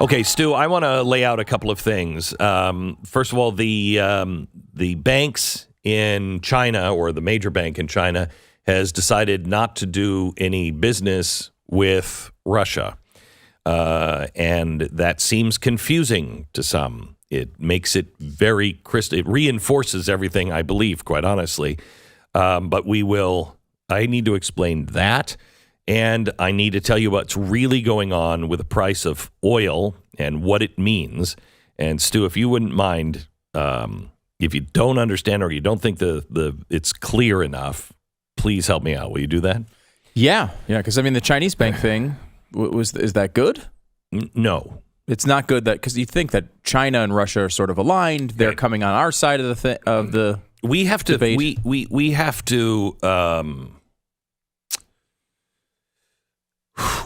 Okay, Stu, I want to lay out a couple of things. First of all, the banks in China, or the major bank in China, has decided not to do any business with Russia. And that seems confusing to some. It makes it very it reinforces everything, I believe, quite honestly. But I need to explain that. And I need to tell you what's really going on with the price of oil and what it means. And Stu, if you wouldn't mind, if you don't understand or you don't think it's clear enough, please help me out. Will you do that? Yeah. Because the Chinese bank thing is that good? No, it's not good. Because you think that China and Russia are sort of aligned. They're coming on our side of the we have to debate. We have to.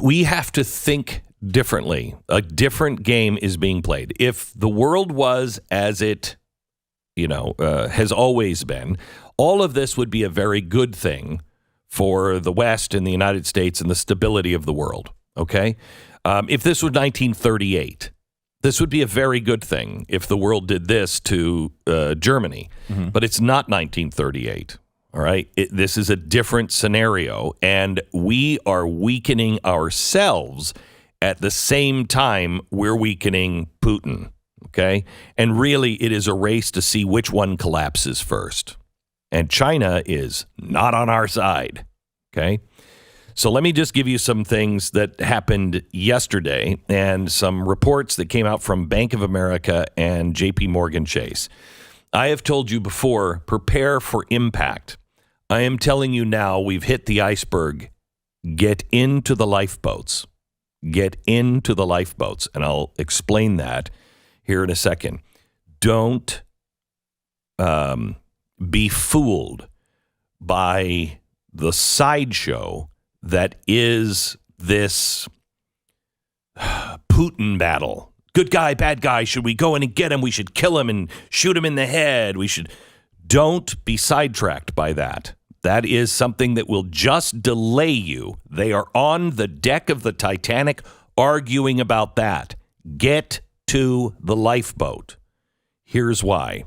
We have to think differently. A different game is being played. If the world was as it, has always been, all of this would be a very good thing for the West and the United States and the stability of the world. Okay? If this was 1938, this would be a very good thing if the world did this to Germany. Mm-hmm. But it's not 1938. All right. This is a different scenario, and we are weakening ourselves at the same time we're weakening Putin. Okay. And really, it is a race to see which one collapses first. And China is not on our side. Okay. So let me just give you some things that happened yesterday and some reports that came out from Bank of America and JP Morgan Chase. I have told you before, prepare for impact. I am telling you now, we've hit the iceberg. Get into the lifeboats. Get into the lifeboats. And I'll explain that here in a second. Don't be fooled by the sideshow that is this Putin battle. Good guy, bad guy. Should we go in and get him? We should kill him and shoot him in the head. Don't be sidetracked by that. That is something that will just delay you. They are on the deck of the Titanic arguing about that. Get to the lifeboat. Here's why.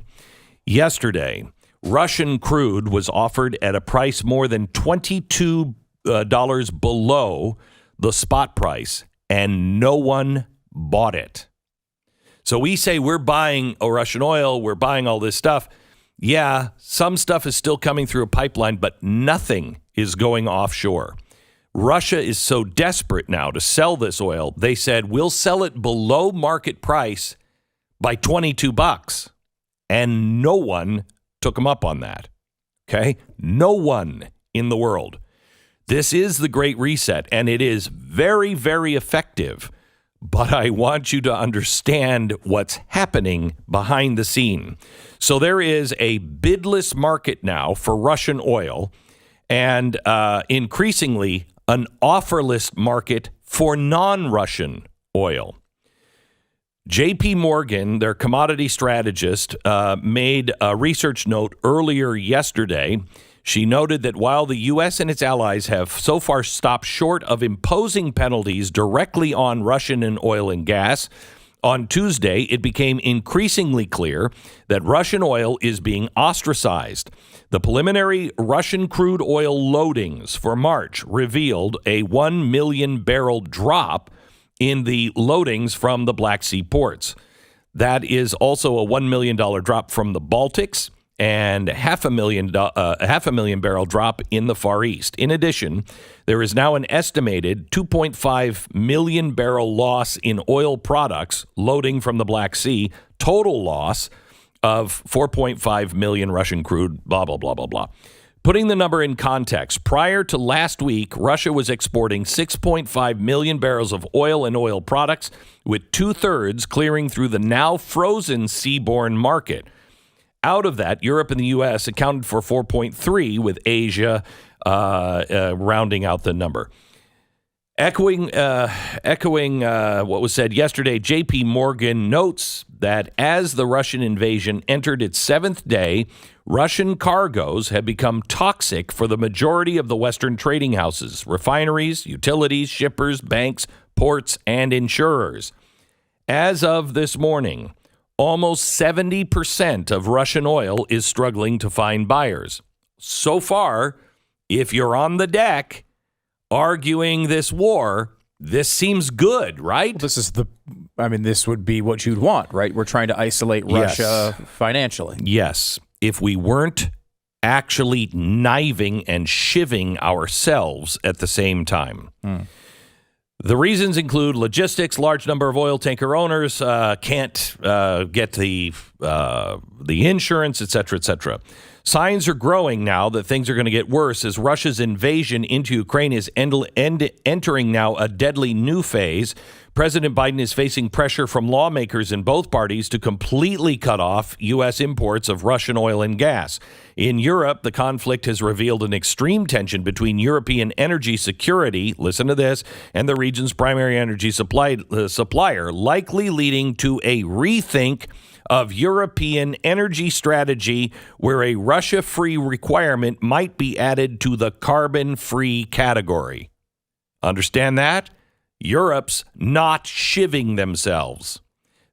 Yesterday, Russian crude was offered at a price more than $22 below the spot price, and no one bought it. So we say we're buying Russian oil, we're buying all this stuff. Yeah, some stuff is still coming through a pipeline, but nothing is going offshore. Russia is so desperate now to sell this oil, they said, we'll sell it below market price by $22. And no one took them up on that. Okay? No one in the world. This is the Great Reset, and it is very, very effective. But I want you to understand what's happening behind the scene. So there is a bidless market now for Russian oil, and increasingly an offerless market for non-Russian oil. JP Morgan, their commodity strategist, made a research note earlier yesterday. She noted that while the U.S. and its allies have so far stopped short of imposing penalties directly on Russian and oil and gas, on Tuesday it became increasingly clear that Russian oil is being ostracized. The preliminary Russian crude oil loadings for March revealed a 1 million barrel drop in the loadings from the Black Sea ports. That is also a $1 million drop from the Baltics, and half a million barrel drop in the Far East. In addition, there is now an estimated 2.5 million barrel loss in oil products loading from the Black Sea, total loss of 4.5 million Russian crude, blah, blah, blah, blah, blah. Putting the number in context, prior to last week, Russia was exporting 6.5 million barrels of oil and oil products, with 2/3 clearing through the now frozen seaborne market. Out of that, Europe and the U.S. accounted for 4.3, with Asia rounding out the number. Echoing what was said yesterday, JP Morgan notes that as the Russian invasion entered its 7th day, Russian cargoes have become toxic for the majority of the Western trading houses, refineries, utilities, shippers, banks, ports, and insurers. as of this morning, almost 70% of Russian oil is struggling to find buyers. So far, if you're on the deck arguing this war, this seems good, right? This would be what you'd want, right? We're trying to isolate Russia financially. Yes. If we weren't actually kniving and shivving ourselves at the same time. The reasons include logistics. Large number of oil tanker owners can't get the insurance, et cetera, et cetera. Signs are growing now that things are going to get worse as Russia's invasion into Ukraine is entering now a deadly new phase. President Biden is facing pressure from lawmakers in both parties to completely cut off U.S. imports of Russian oil and gas. In Europe, the conflict has revealed an extreme tension between European energy security, listen to this, and the region's primary energy supplier, likely leading to a rethink of European energy strategy where a Russia-free requirement might be added to the carbon-free category. Understand that? Europe's not shivving themselves.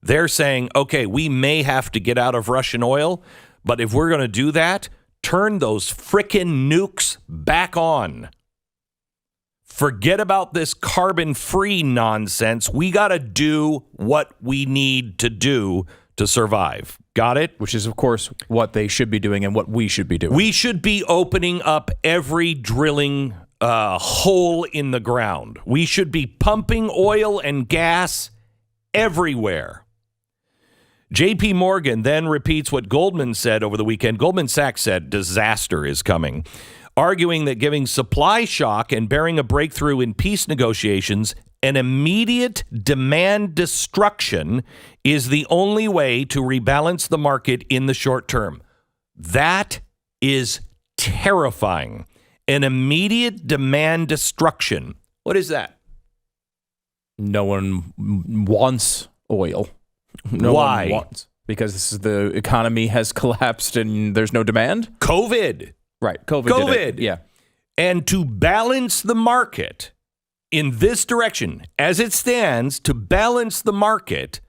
They're saying, okay, we may have to get out of Russian oil, but if we're going to do that, turn those frickin' nukes back on. Forget about this carbon-free nonsense. We got to do what we need to do to survive. Got it? Which is, of course, what they should be doing and what we should be doing. We should be opening up every drilling hole in the ground. We should be pumping oil and gas everywhere. J.P. Morgan then repeats what Goldman said over the weekend. Goldman Sachs said disaster is coming, arguing that giving supply shock and bearing a breakthrough in peace negotiations an immediate demand destruction is the only way to rebalance the market in the short term. That is terrifying. An immediate demand destruction. What is that? No one wants oil. Why? One wants, because the economy has collapsed and there's no demand? COVID. Right. COVID. Did it. Yeah. And to balance the market in this direction, as it stands, to balance the market,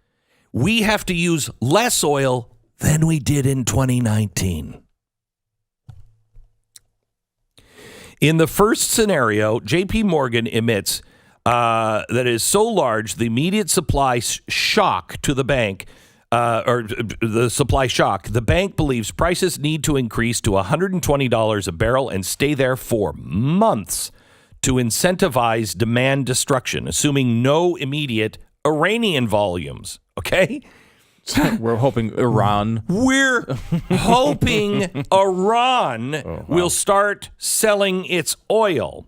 we have to use less oil than we did in 2019. In the first scenario, J.P. Morgan admits that is so large, the immediate supply shock to the bank, or the supply shock, the bank believes prices need to increase to $120 a barrel and stay there for months to incentivize demand destruction, assuming no immediate Iranian volumes. Okay? We're hoping Iran. We're hoping Iran will start selling its oil.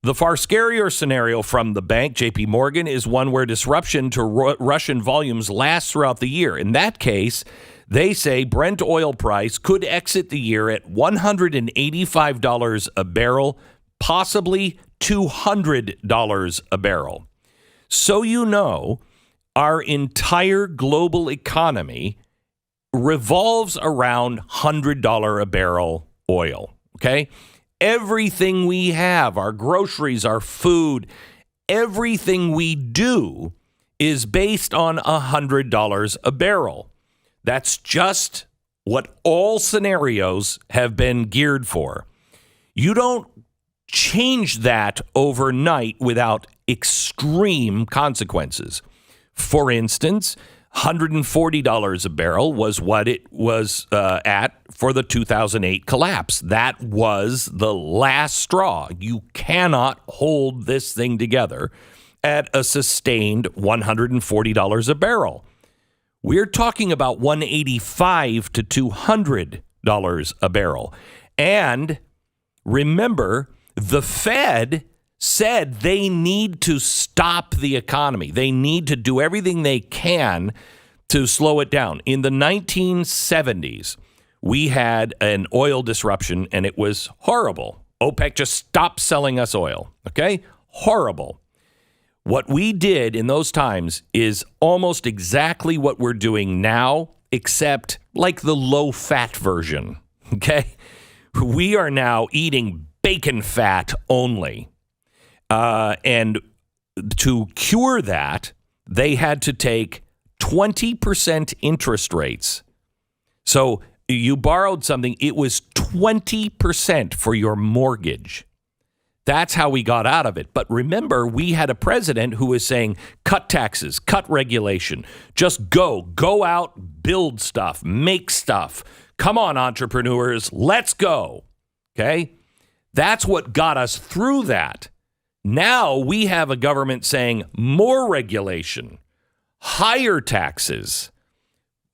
The far scarier scenario from the bank, J.P. Morgan, is one where disruption to Russian volumes lasts throughout the year. In that case, they say Brent oil price could exit the year at $185 a barrel, possibly $200 a barrel. So you know, our entire global economy revolves around $100 a barrel oil, okay? Everything we have, our groceries, our food, everything we do is based on $100 a barrel. That's just what all scenarios have been geared for. You don't change that overnight without extreme consequences. For instance, $140 a barrel was what it was at for the 2008 collapse. That was the last straw. You cannot hold this thing together at a sustained $140 a barrel. We're talking about $185 to $200 a barrel. And remember, the Fed said they need to stop the economy. They need to do everything they can to slow it down. In the 1970s, we had an oil disruption, and it was horrible. OPEC just stopped selling us oil, okay? Horrible. What we did in those times is almost exactly what we're doing now, except like the low-fat version, okay? We are now eating bacon fat only. And to cure that, they had to take 20% interest rates. So you borrowed something, it was 20% for your mortgage. That's how we got out of it. But remember, we had a president who was saying, cut taxes, cut regulation, just go out, build stuff, make stuff. Come on, entrepreneurs, let's go. Okay? That's what got us through that. Now we have a government saying more regulation, higher taxes,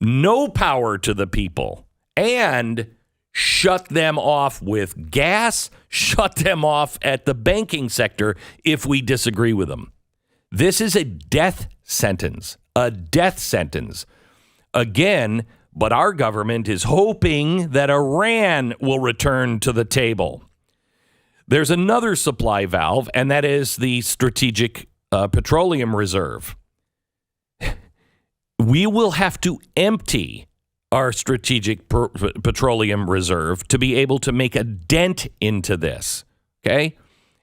no power to the people, and shut them off with gas, shut them off at the banking sector if we disagree with them. This is a death sentence, Again, but our government is hoping that Iran will return to the table. There's another supply valve, and that is the Strategic Petroleum Reserve. We will have to empty our Strategic Petroleum Reserve to be able to make a dent into this, okay?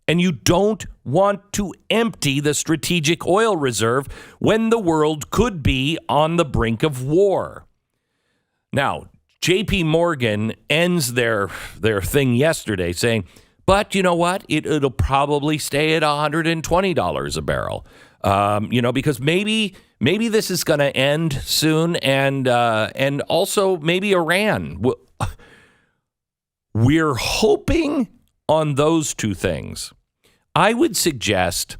And you don't want to empty the Strategic Oil Reserve when the world could be on the brink of war. Now, J.P. Morgan ends their thing yesterday saying, but you know what? It'll probably stay at $120 a barrel, because maybe this is going to end soon, and also maybe Iran. We're hoping on those two things. I would suggest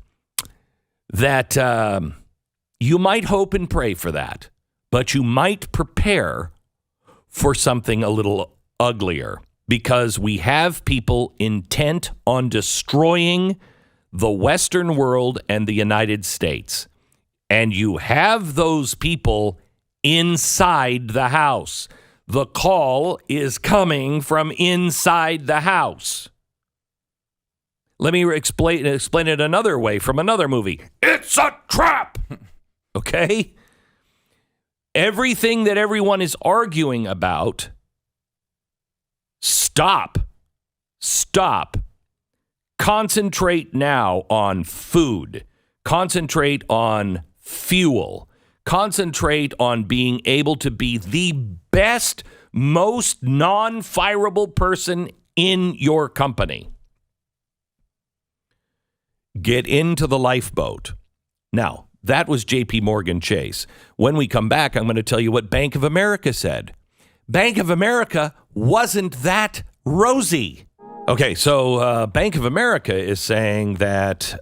that you might hope and pray for that, but you might prepare for something a little uglier, because we have people intent on destroying the Western world and the United States. And you have those people inside the house. The call is coming from inside the house. Let me explain it another way from another movie. It's a trap. Okay? Everything that everyone is arguing about, stop. Concentrate now on food. Concentrate on fuel. Concentrate on being able to be the best, most non-fireable person in your company. Get into the lifeboat. Now, that was J.P. Morgan Chase. When we come back, I'm going to tell you what Bank of America said. Bank of America wasn't that rosy. Okay, so Bank of America is saying that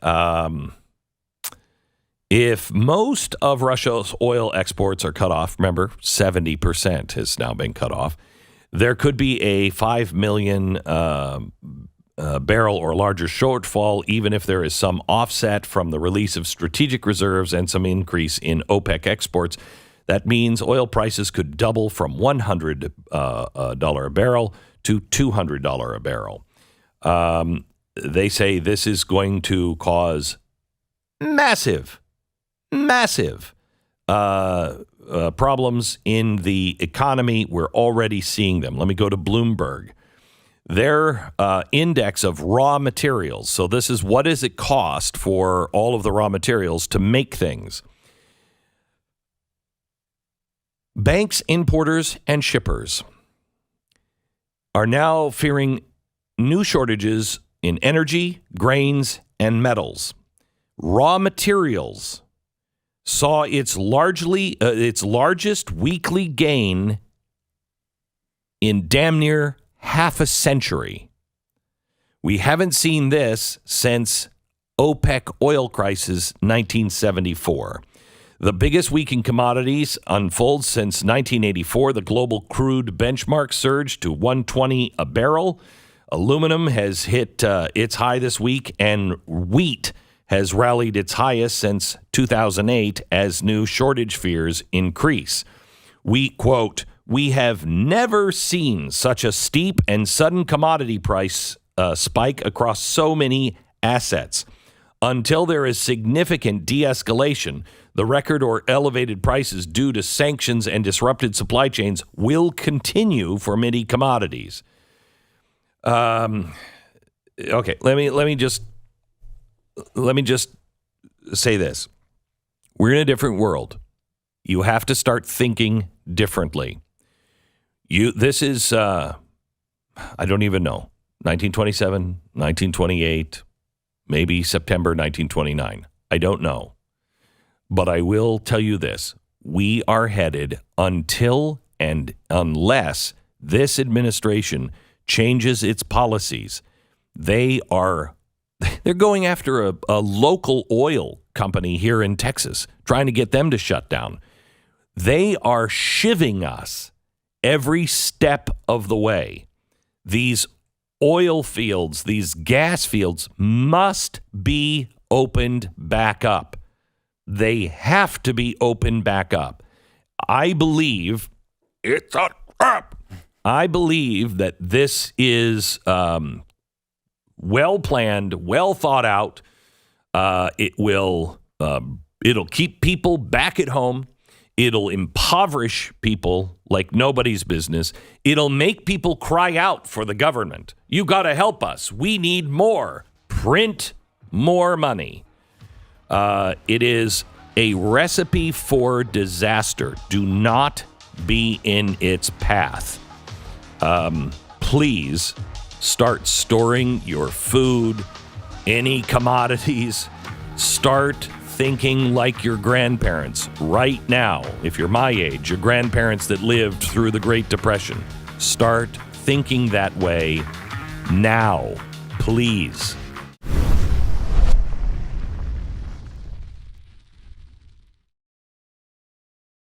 if most of Russia's oil exports are cut off, remember, 70% has now been cut off, there could be a 5 million barrel or larger shortfall, even if there is some offset from the release of strategic reserves and some increase in OPEC exports. That means oil prices could double from $100 a barrel to $200 a barrel. They say this is going to cause massive problems in the economy. We're already seeing them. Let me go to Bloomberg. Their index of raw materials. So this is what does it cost for all of the raw materials to make things. Banks, importers, and shippers are now fearing new shortages in energy, grains, and metals. Raw materials saw its largest weekly gain in damn near half a century. We haven't seen this since OPEC oil crisis 1974. The biggest week in commodities unfolds since 1984. The global crude benchmark surged to $120 a barrel. Aluminum has hit its high this week, and wheat has rallied its highest since 2008 as new shortage fears increase. We, quote, "We have never seen such a steep and sudden commodity price spike across so many assets. Until there is significant de-escalation, the record or elevated prices due to sanctions and disrupted supply chains will continue for many commodities." Okay, let me just say this. We're in a different world. You have to start thinking differently. This is, I don't even know, 1927, 1928, maybe September 1929. I don't know. But I will tell you this. We are headed until and unless this administration changes its policies. They're going after a local oil company here in Texas, trying to get them to shut down. They are shivving us every step of the way. These oil fields, these gas fields must be opened back up. They have to be opened back up. I believe it's a trap. I believe that this is well planned, well thought out. It'll keep people back at home. It'll impoverish people like nobody's business. It'll make people cry out for the government. You got to help us. We need more. Print more money. It is a recipe for disaster. Do not be in its path. Please start storing your food, any commodities. Start thinking like your grandparents right now. If you're my age, your grandparents that lived through the Great Depression, start thinking that way now, please.